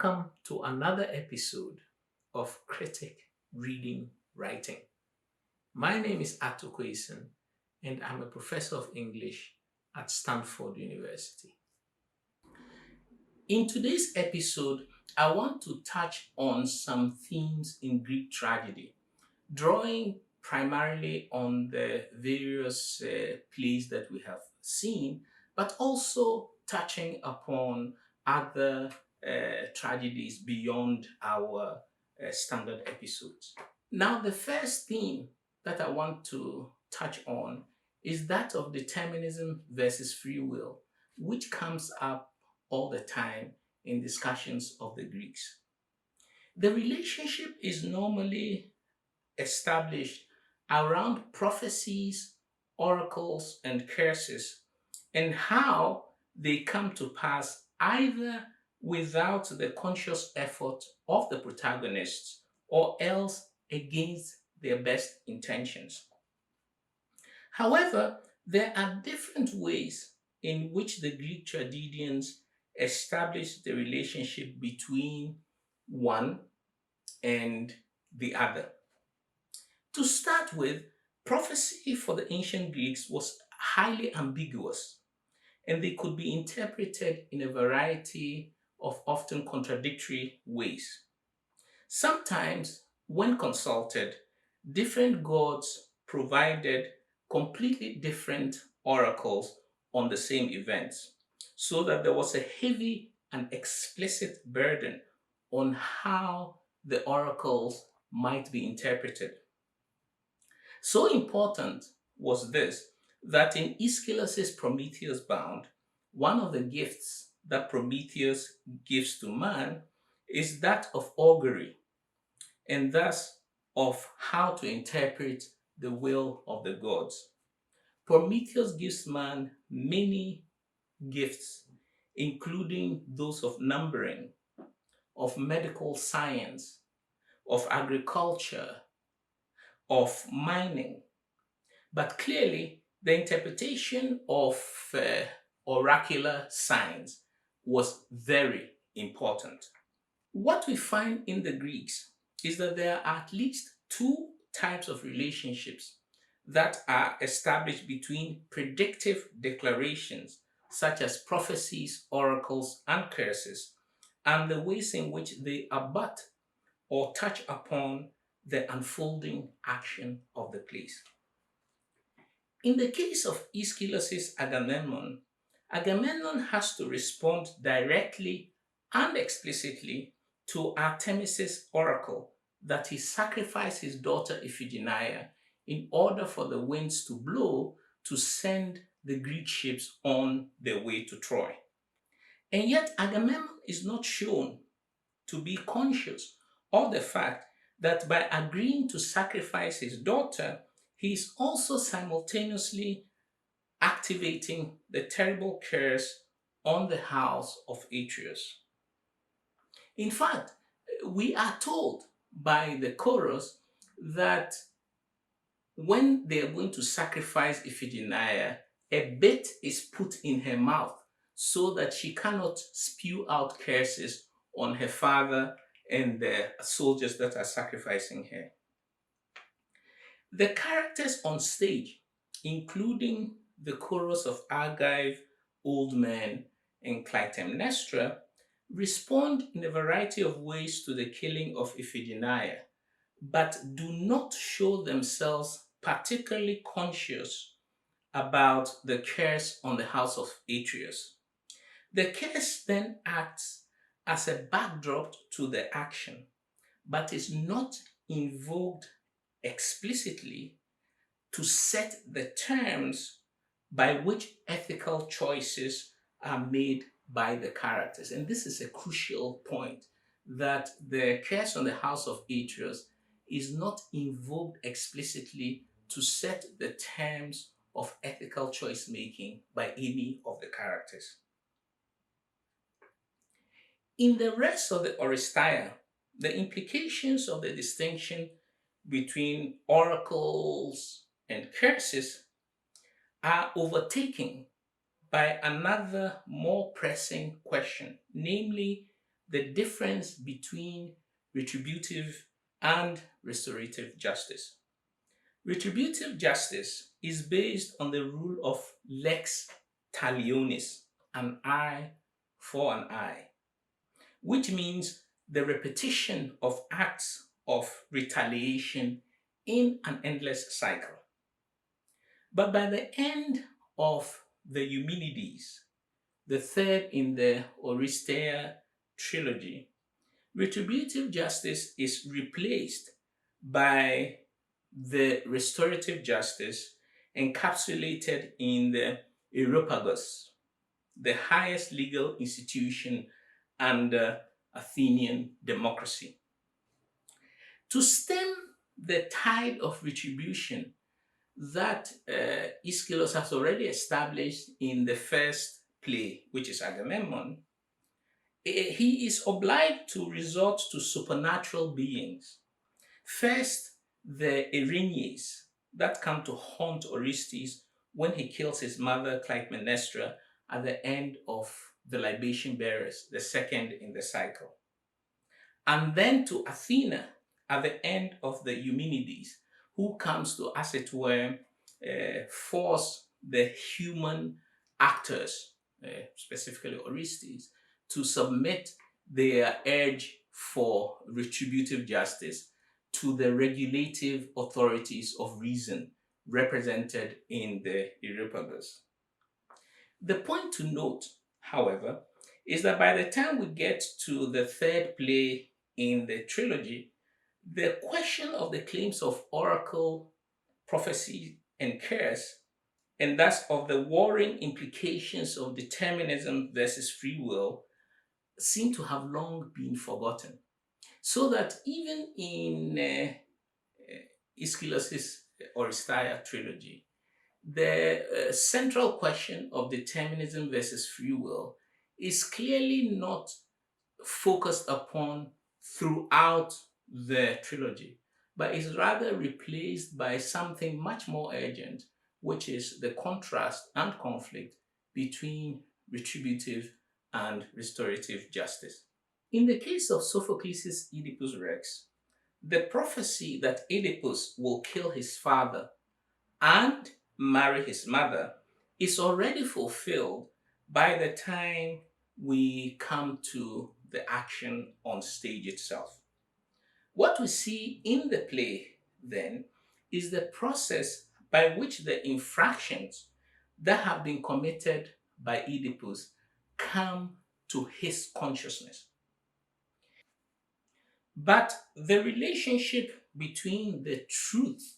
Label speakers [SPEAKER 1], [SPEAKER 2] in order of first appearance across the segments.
[SPEAKER 1] Welcome to another episode of Critic.Reading.Writing. My name is Quayson, and I'm a professor of English at Stanford University. In today's episode, I want to touch on some themes in Greek tragedy, drawing primarily on the various plays that we have seen, but also touching upon other tragedies beyond our standard episodes. Now, the first theme that I want to touch on is that of determinism versus free will, which comes up all the time in discussions of the Greeks. The relationship is normally established around prophecies, oracles, and curses, and how they come to pass either without the conscious effort of the protagonists or else against their best intentions. However, there are different ways in which the Greek tragedians establish the relationship between one and the other. To start with, prophecy for the ancient Greeks was highly ambiguous, and they could be interpreted in a variety of often contradictory ways. Sometimes, when consulted, different gods provided completely different oracles on the same events, so that there was a heavy and explicit burden on how the oracles might be interpreted. So important was this that in Aeschylus' Prometheus Bound, one of the gifts that Prometheus gives to man is that of augury, and thus of how to interpret the will of the gods. Prometheus gives man many gifts, including those of numbering, of medical science, of agriculture, of mining. But clearly, the interpretation of oracular signs was very important. What we find in the Greeks is that there are at least two types of relationships that are established between predictive declarations, such as prophecies, oracles, and curses, and the ways in which they abut or touch upon the unfolding action of the plays. In the case of Aeschylus' Agamemnon, Agamemnon has to respond directly and explicitly to Artemis' oracle that he sacrifice his daughter Iphigenia in order for the winds to blow to send the Greek ships on their way to Troy. And yet Agamemnon is not shown to be conscious of the fact that by agreeing to sacrifice his daughter, he is also simultaneously activating the terrible curse on the house of Atreus. In fact, we are told by the chorus that when they are going to sacrifice Iphigenia, a bit is put in her mouth so that she cannot spew out curses on her father and the soldiers that are sacrificing her. The characters on stage, including the chorus of Agave, Old Man, and Clytemnestra, respond in a variety of ways to the killing of Iphigenia, but do not show themselves particularly conscious about the curse on the house of Atreus. The curse then acts as a backdrop to the action, but is not invoked explicitly to set the terms by which ethical choices are made by the characters. And this is a crucial point, that the curse on the house of Atreus is not invoked explicitly to set the terms of ethical choice making by any of the characters. In the rest of the Oresteia, the implications of the distinction between oracles and curses are overtaken by another more pressing question, namely the difference between retributive and restorative justice. Retributive justice is based on the rule of lex talionis, an eye for an eye, which means the repetition of acts of retaliation in an endless cycle. But by the end of the Eumenides, the third in the Oresteia trilogy, retributive justice is replaced by the restorative justice encapsulated in the Euripides, the highest legal institution under Athenian democracy. To stem the tide of retribution that Aeschylus has already established in the first play, which is Agamemnon, he is obliged to resort to supernatural beings. First, the Erinyes that come to haunt Orestes when he kills his mother Clytemnestra at the end of the libation bearers, the second in the cycle. And then to Athena at the end of the Eumenides, who comes to, as it were, force the human actors, specifically Orestes, to submit their urge for retributive justice to the regulative authorities of reason represented in the Euripides. The point to note, however, is that by the time we get to the third play in the trilogy, the question of the claims of oracle, prophecy, and curse, and thus of the warring implications of determinism versus free will, seem to have long been forgotten. So that even in Aeschylus's Oresteia trilogy, the central question of determinism versus free will is clearly not focused upon throughout the trilogy, but is rather replaced by something much more urgent, which is the contrast and conflict between retributive and restorative justice. In the case of Sophocles Oedipus Rex, the prophecy that Oedipus will kill his father and marry his mother is already fulfilled by the time we come to the action on stage itself. What we see in the play, then, is the process by which the infractions that have been committed by Oedipus come to his consciousness. But the relationship between the truth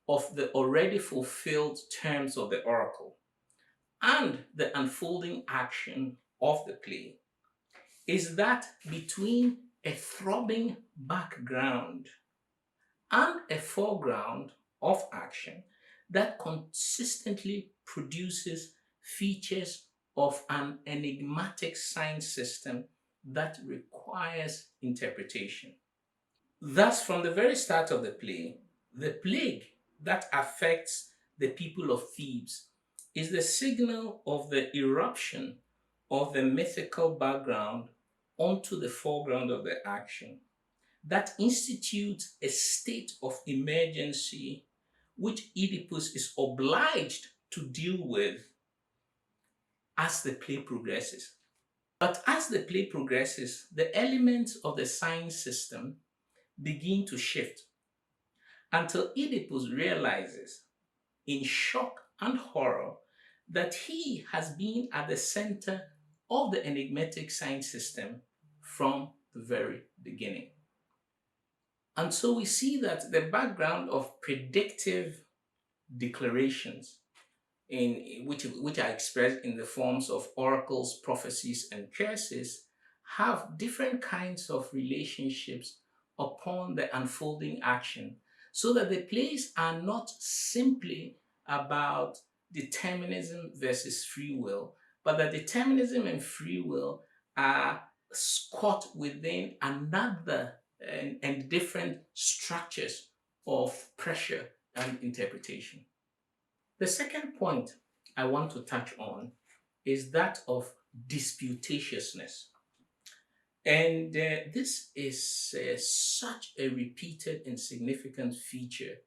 [SPEAKER 1] of the already fulfilled terms of the oracle and the unfolding action of the play is that between a throbbing background and a foreground of action that consistently produces features of an enigmatic sign system that requires interpretation. Thus, from the very start of the plague that affects the people of Thebes is the signal of the eruption of the mythical background onto the foreground of the action that institutes a state of emergency which Oedipus is obliged to deal with as the play progresses. But as the play progresses, the elements of the sign system begin to shift until Oedipus realizes, in shock and horror, that he has been at the center of the enigmatic sign system from the very beginning. And so we see that the background of predictive declarations which are expressed in the forms of oracles, prophecies, and curses have different kinds of relationships upon the unfolding action, so that the plays are not simply about determinism versus free will, but that determinism and free will are caught within another and different structures of pressure and interpretation. The second point I want to touch on is that of disputatiousness. And this is such a repeated and significant feature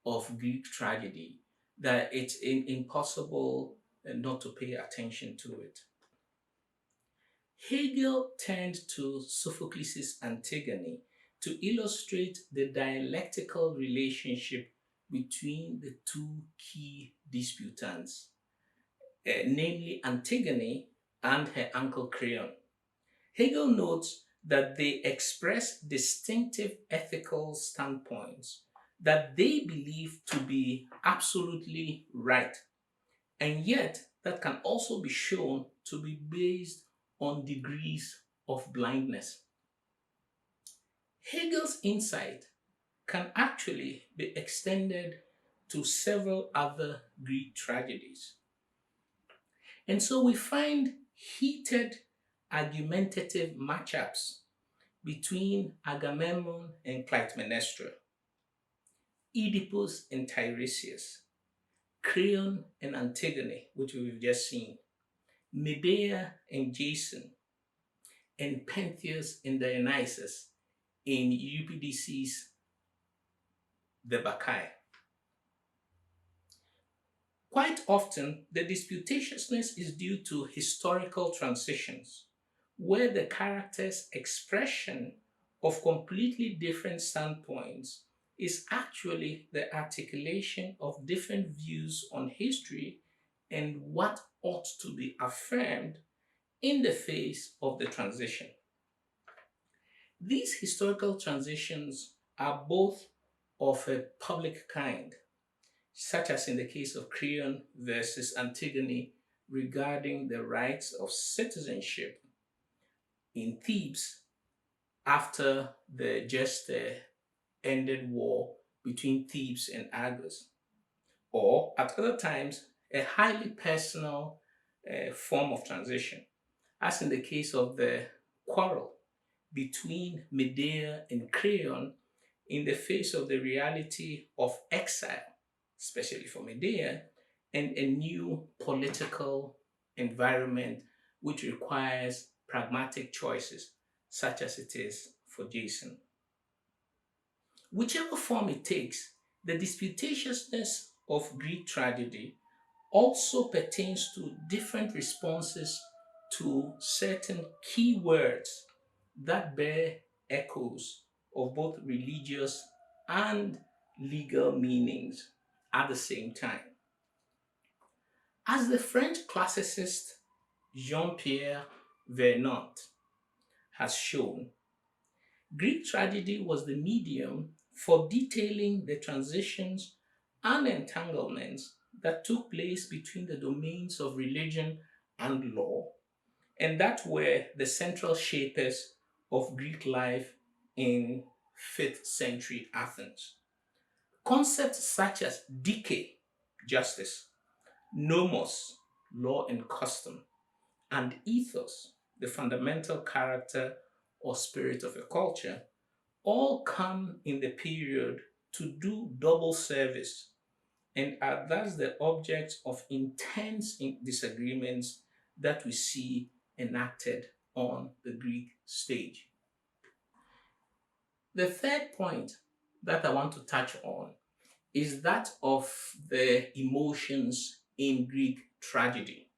[SPEAKER 1] of Greek tragedy that it's impossible not to pay attention to it. Hegel turned to Sophocles' Antigone to illustrate the dialectical relationship between the two key disputants, namely Antigone and her uncle Creon. Hegel notes that they express distinctive ethical standpoints that they believe to be absolutely right, and yet that can also be shown to be based on degrees of blindness. Hegel's insight can actually be extended to several other Greek tragedies. And so we find heated argumentative matchups between Agamemnon and Clytemnestra, Oedipus and Tiresias, Creon and Antigone, which we've just seen, Medea and Jason, and Pentheus and Dionysus in Euripides' The Bacchae. Quite often, the disputatiousness is due to historical transitions, where the character's expression of completely different standpoints is actually the articulation of different views on history and what ought to be affirmed in the face of the transition. These historical transitions are both of a public kind, such as in the case of Creon versus Antigone regarding the rights of citizenship in Thebes after the just ended war between Thebes and Argos, or at other times, a highly personal form of transition, as in the case of the quarrel between Medea and Creon in the face of the reality of exile, especially for Medea, and a new political environment which requires pragmatic choices, such as it is for Jason. Whichever form it takes, the disputatiousness of Greek tragedy also pertains to different responses to certain key words that bear echoes of both religious and legal meanings at the same time. As the French classicist Jean-Pierre Vernant has shown, Greek tragedy was the medium for detailing the transitions and entanglements that took place between the domains of religion and law, and that were the central shapers of Greek life in 5th century Athens. Concepts such as dike, justice, nomos, law and custom, and ethos, the fundamental character or spirit of a culture, all come in the period to do double service and are thus the objects of intense disagreements that we see enacted on the Greek stage. The third point that I want to touch on is that of the emotions in Greek tragedy.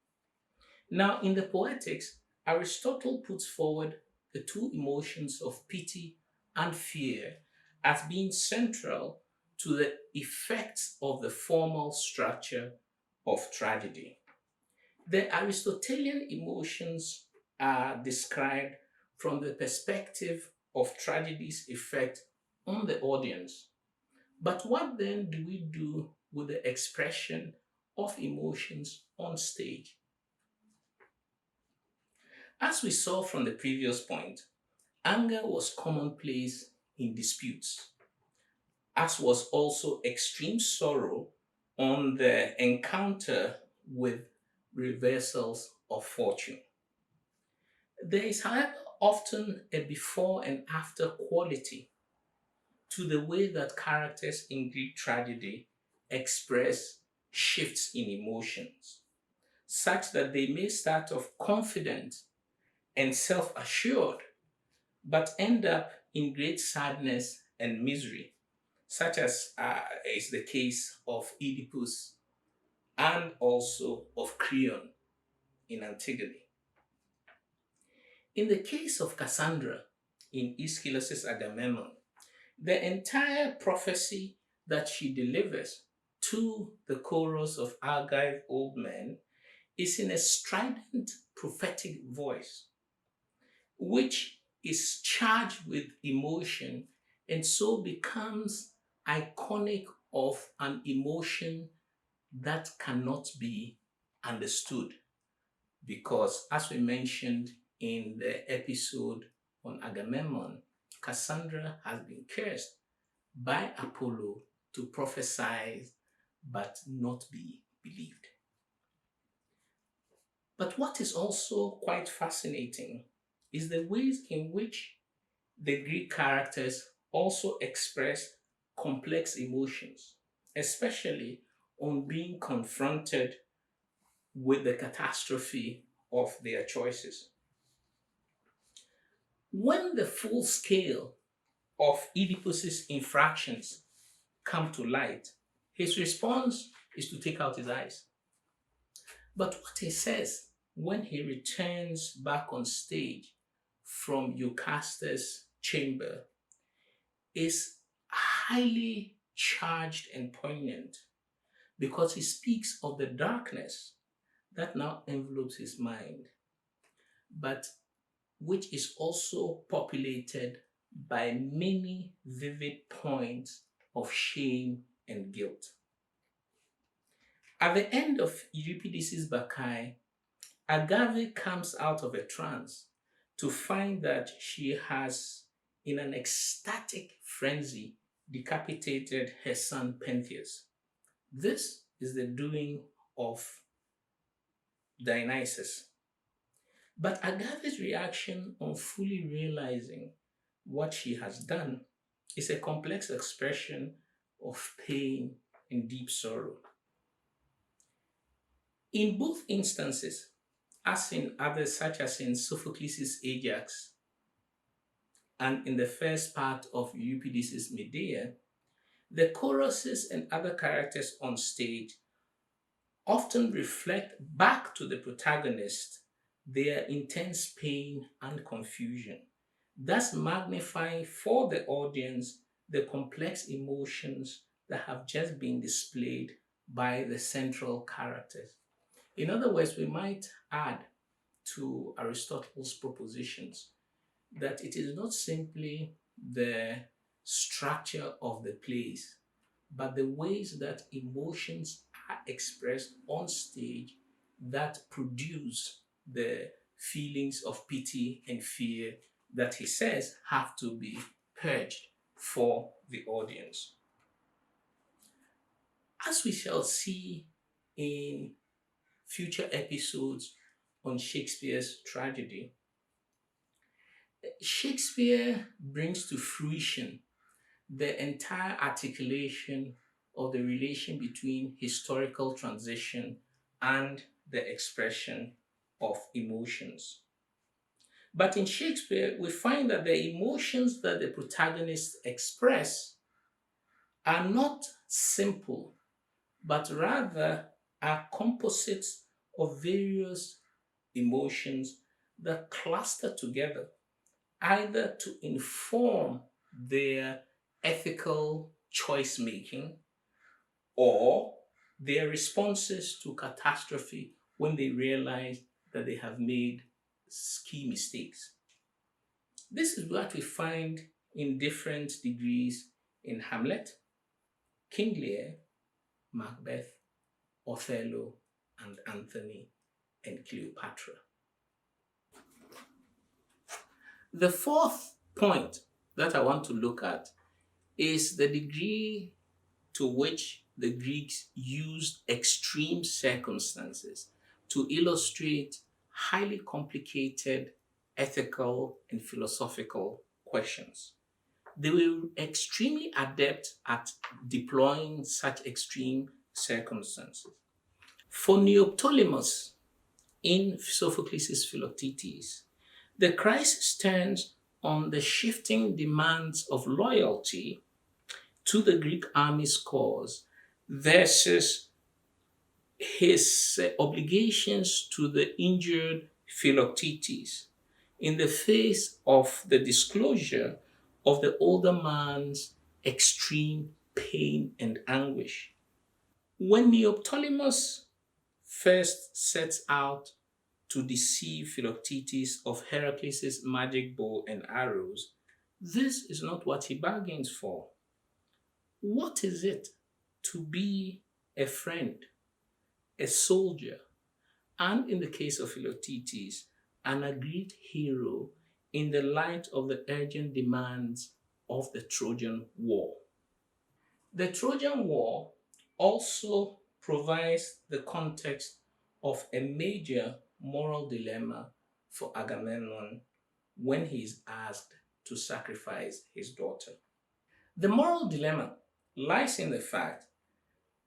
[SPEAKER 1] Now, in the Poetics, Aristotle puts forward the two emotions of pity and fear as being central to the effects of the formal structure of tragedy. The Aristotelian emotions are described from the perspective of tragedy's effect on the audience. But what then do we do with the expression of emotions on stage? As we saw from the previous point, anger was commonplace in disputes, as was also extreme sorrow on the encounter with reversals of fortune. There is, however, often a before and after quality to the way that characters in Greek tragedy express shifts in emotions, such that they may start off confident and self assured, but end up in great sadness and misery, such as is the case of Oedipus and also of Creon in Antigone. In the case of Cassandra in Aeschylus' Agamemnon, the entire prophecy that she delivers to the chorus of Agave old men is in a strident prophetic voice, which is charged with emotion and so becomes iconic of an emotion that cannot be understood. Because, as we mentioned in the episode on Agamemnon, Cassandra has been cursed by Apollo to prophesy but not be believed. But what is also quite fascinating is the ways in which the Greek characters also express complex emotions, especially on being confronted with the catastrophe of their choices. When the full scale of Oedipus's infractions come to light, his response is to take out his eyes. But what he says when he returns back on stage from Eucastus' chamber is highly charged and poignant because he speaks of the darkness that now envelopes his mind, but which is also populated by many vivid points of shame and guilt. At the end of Euripides' Bacchae, Agave comes out of a trance to find that she has, in an ecstatic frenzy, decapitated her son Pentheus. This is the doing of Dionysus. But Agave's reaction on fully realizing what she has done is a complex expression of pain and deep sorrow. In both instances, as in others such as in Sophocles' Ajax and in the first part of Euripides' Medea, the choruses and other characters on stage often reflect back to the protagonist their intense pain and confusion, thus magnifying for the audience the complex emotions that have just been displayed by the central characters. In other words, we might add to Aristotle's propositions that it is not simply the structure of the plays, but the ways that emotions are expressed on stage that produce the feelings of pity and fear that he says have to be purged for the audience. As we shall see in future episodes on Shakespeare's tragedy, Shakespeare brings to fruition the entire articulation of the relation between historical transition and the expression of emotions. But in Shakespeare, we find that the emotions that the protagonists express are not simple, but rather are composites of various emotions that cluster together, either to inform their ethical choice making or their responses to catastrophe when they realize that they have made key mistakes. This is what we find in different degrees in Hamlet, King Lear, Macbeth, Othello, and Antony and Cleopatra. The fourth point that I want to look at is the degree to which the Greeks used extreme circumstances to illustrate highly complicated ethical and philosophical questions. They were extremely adept at deploying such extreme circumstances. For Neoptolemus in Sophocles' Philoctetes, the crisis turns on the shifting demands of loyalty to the Greek army's cause versus his obligations to the injured Philoctetes in the face of the disclosure of the older man's extreme pain and anguish. When Neoptolemus first sets out to deceive Philoctetes of Heracles' magic bow and arrows, this is not what he bargains for. What is it to be a friend, a soldier, and in the case of Philoctetes, an agreed hero in the light of the urgent demands of the Trojan War? The Trojan War also provides the context of a major moral dilemma for Agamemnon when he is asked to sacrifice his daughter. The moral dilemma lies in the fact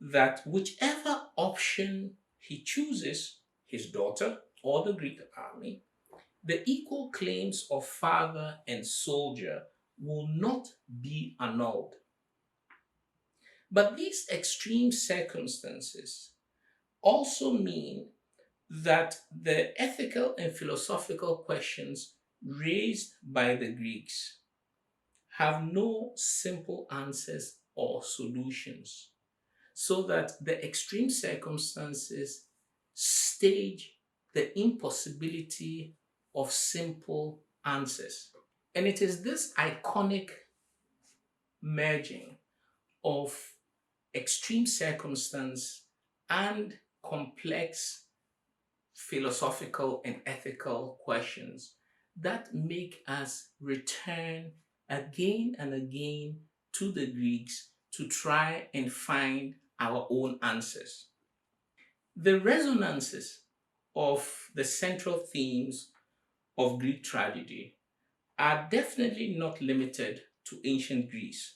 [SPEAKER 1] that whichever option he chooses, his daughter or the Greek army, the equal claims of father and soldier will not be annulled. But these extreme circumstances also mean that the ethical and philosophical questions raised by the Greeks have no simple answers or solutions, so that the extreme circumstances stage the impossibility of simple answers. And it is this iconic merging of extreme circumstance and complex philosophical and ethical questions that make us return again and again to the Greeks to try and find our own answers. The resonances of the central themes of Greek tragedy are definitely not limited to ancient Greece,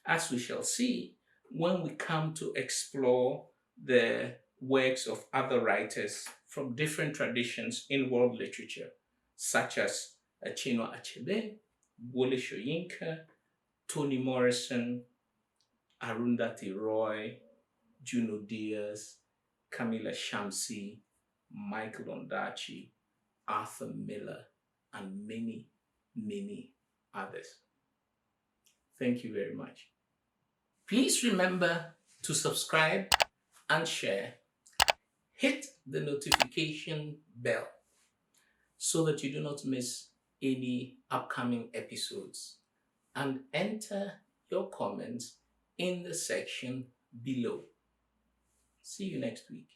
[SPEAKER 1] as we shall see when we come to explore the works of other writers from different traditions in world literature, such as Chinua Achebe, Wole Soyinka, Toni Morrison, Arundhati Roy, Juno Diaz, Camilla Shamsi, Michael Ondaatje, Arthur Miller, and many, many others. Thank you very much. Please remember to subscribe and share. Hit the notification bell so that you do not miss any upcoming episodes, and enter your comments in the section below. See you next week.